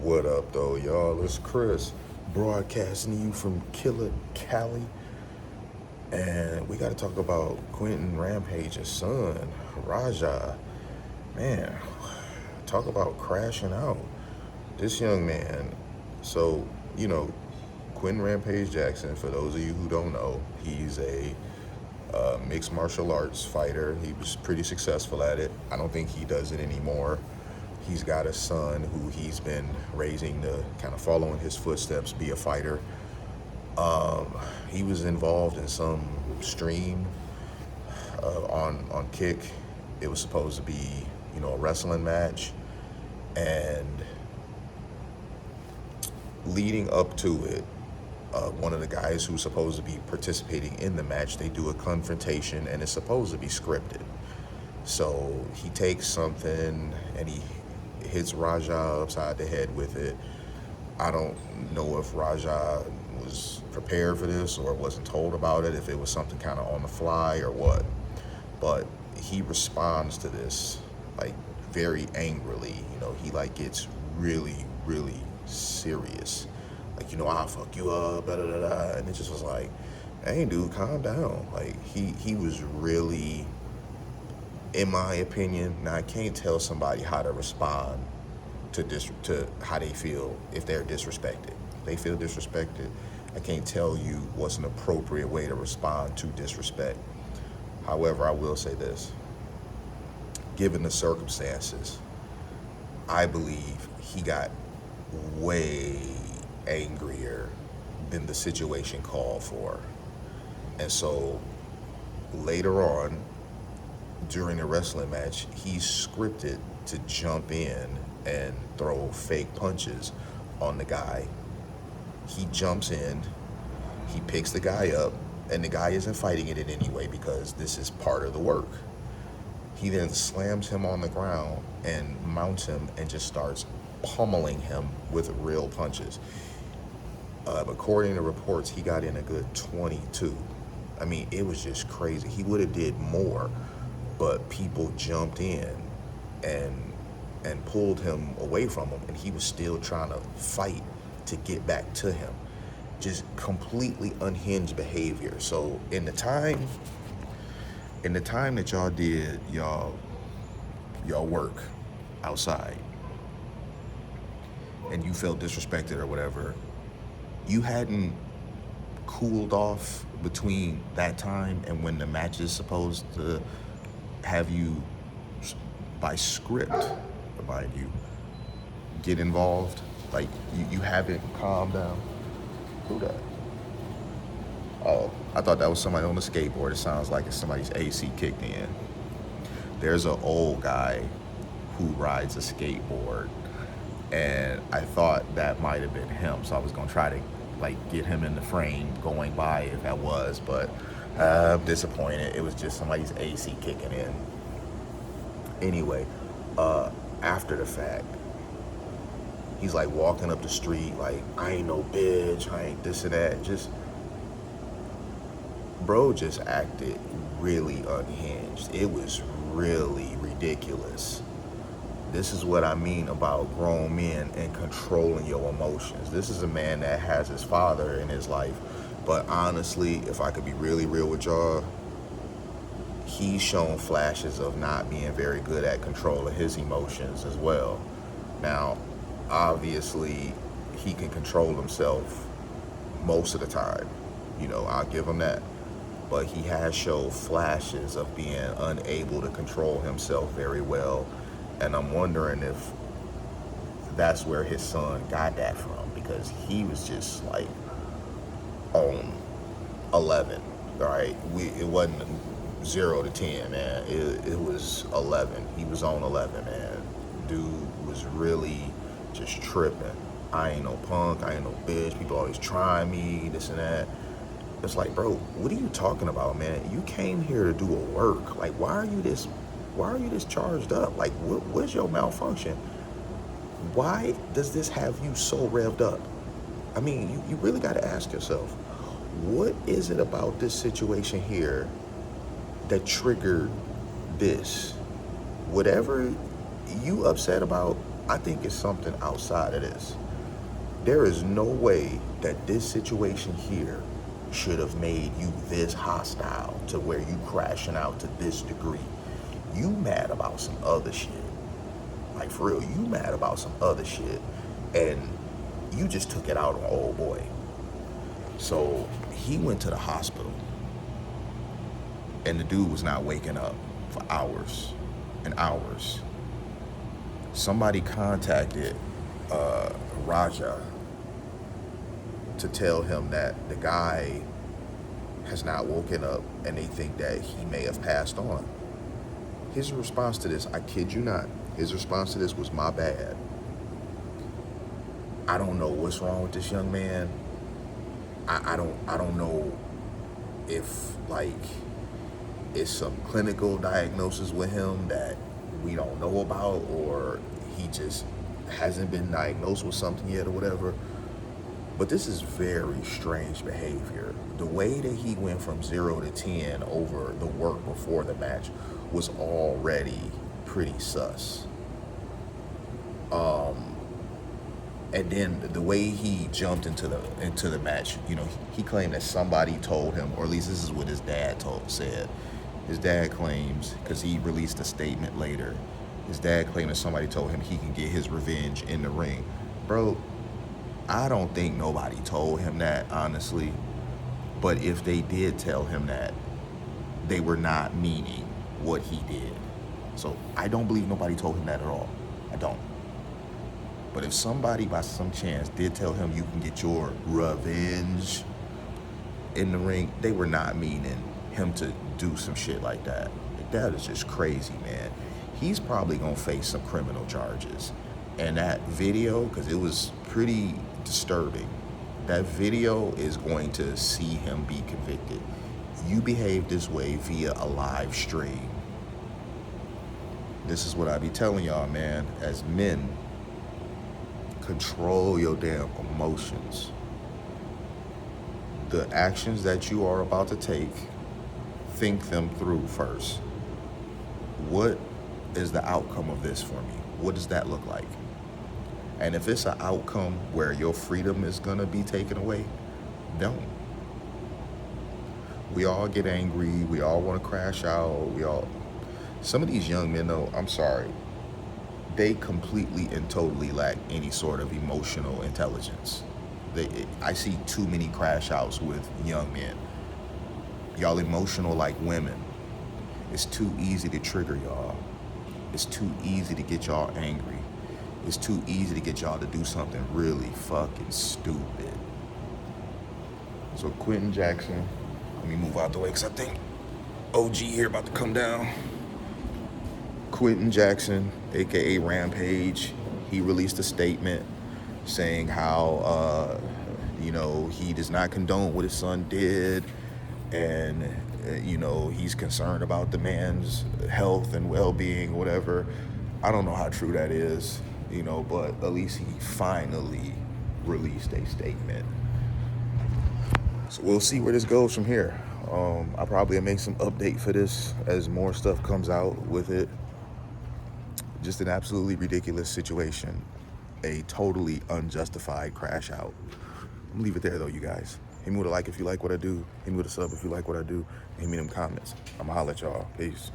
What up, though, y'all? It's Chris broadcasting you from Killer Cali, and we got to talk about Quentin Rampage's son, Raja. Man, talk about crashing out. This young man, so, Quentin Rampage Jackson, for those of you who don't know, he's a mixed martial arts fighter. He was pretty successful at it. I don't think he does it anymore. He's got a son who he's been raising to kind of follow in his footsteps, be a fighter. He was involved in some stream on Kick. It was supposed to be, a wrestling match. And leading up to it, one of the guys who's supposed to be participating in the match, they do a confrontation, and it's supposed to be scripted. So he takes something and he hits Raja upside the head with it. I don't know if Raja was prepared for this or wasn't told about it, if it was something kind of on the fly or what. But he responds to this like very angrily. He gets really, really serious. I'll fuck you up, da da da da. And it just was like, hey, dude, calm down. He was really, in my opinion, now I can't tell somebody how to respond to how they feel if they're disrespected. If they feel disrespected, I can't tell you what's an appropriate way to respond to disrespect. However, I will say this. Given the circumstances, I believe he got way angrier than the situation called for. And so later on, during the wrestling match, he's scripted to jump in and throw fake punches on the guy. He jumps in, he picks the guy up, and the guy isn't fighting it in any way because this is part of the work. He then slams him on the ground and mounts him and just starts pummeling him with real punches. According to reports, he got in a good 22. I mean, it was just crazy. He would have did more, but people jumped in and pulled him away from him, and he was still trying to fight to get back to him. Just completely unhinged behavior. So in the time that y'all did y'all work outside and you felt disrespected or whatever, you hadn't cooled off between that time and when the match is supposed to have you, by script, mind you, get involved. You haven't calmed down. Who that? Oh, I thought that was somebody on the skateboard. It sounds like it's somebody's AC kicked in. There's an old guy who rides a skateboard, and I thought that might have been him, so I was gonna try to get him in the frame going by if that was, but I'm disappointed. It was just somebody's AC kicking in. Anyway, after the fact, he's walking up the street I ain't no bitch, I ain't this and that. Bro just acted really unhinged. It was really ridiculous. This is what I mean about grown men and controlling your emotions. This is a man that has his father in his life, but honestly, if I could be really real with y'all, he's shown flashes of not being very good at controlling his emotions as well. Now, obviously, he can control himself most of the time. I'll give him that. But he has showed flashes of being unable to control himself very well. And I'm wondering if that's where his son got that from, because he was just on 11, right? It wasn't 0 to 10, man. It was 11. He was on 11, man. Dude was really just tripping. I ain't no punk, I ain't no bitch. People always trying me, this and that. It's bro, what are you talking about, man? You came here to do a work. Why are you this charged up? What's your malfunction? Why does this have you so revved up? I mean, you really got to ask yourself, what is it about this situation here that triggered this? Whatever you upset about, I think it's something outside of this. There is no way that this situation here should have made you this hostile to where you crashing out to this degree. You mad about some other shit. Like, for real, you mad about some other shit. And you just took it out on old boy. So he went to the hospital. And the dude was not waking up for hours and hours. Somebody contacted Raja to tell him that the guy has not woken up and they think that he may have passed on. His response to this, I kid you not, his response to this was, my bad. I don't know what's wrong with this young man. I don't know if, like, it's some clinical diagnosis with him that we don't know about, or he just hasn't been diagnosed with something yet or whatever. But this is very strange behavior. The way that he went from 0 to 10 over the work before the match was already pretty sus. And then the way he jumped into the match, you know, he claimed that somebody told him, or at least this is what his dad said. His dad claims, because he released a statement later, his dad claimed that somebody told him he can get his revenge in the ring. Bro, I don't think nobody told him that, honestly. But if they did tell him that, they were not meaning what he did. So I don't believe nobody told him that at all. I don't. But if somebody by some chance did tell him you can get your revenge in the ring, they were not meaning him to do some shit like that. That is just crazy, man. He's probably gonna face some criminal charges. And that video, because it was pretty disturbing, that video is going to see him be convicted. You behave this way via a live stream. This is what I be telling y'all, man. As men, control your damn emotions. The actions that you are about to take, think them through first. What is the outcome of this for me? What does that look like? And if it's an outcome where your freedom is gonna be taken away, don't. We all get angry. We all want to crash out. Some of these young men, though, I'm sorry, they completely and totally lack any sort of emotional intelligence. I see too many crash outs with young men. Y'all emotional like women. It's too easy to trigger y'all. It's too easy to get y'all angry. It's too easy to get y'all to do something really fucking stupid. So Quentin Jackson, let me move out the way because I think OG here about to come down. Quentin Jackson, aka Rampage, he released a statement saying how he does not condone what his son did, and he's concerned about the man's health and well-being, whatever. I don't know how true that is, but at least he finally released a statement. So we'll see where this goes from here. I'll probably make some update for this as more stuff comes out with it. Just an absolutely ridiculous situation. A totally unjustified crash out. I'm gonna leave it there though, you guys. Hit me with a like if you like what I do. Hit me with a sub if you like what I do. Hit me in them comments. I'm gonna holler at y'all. Peace.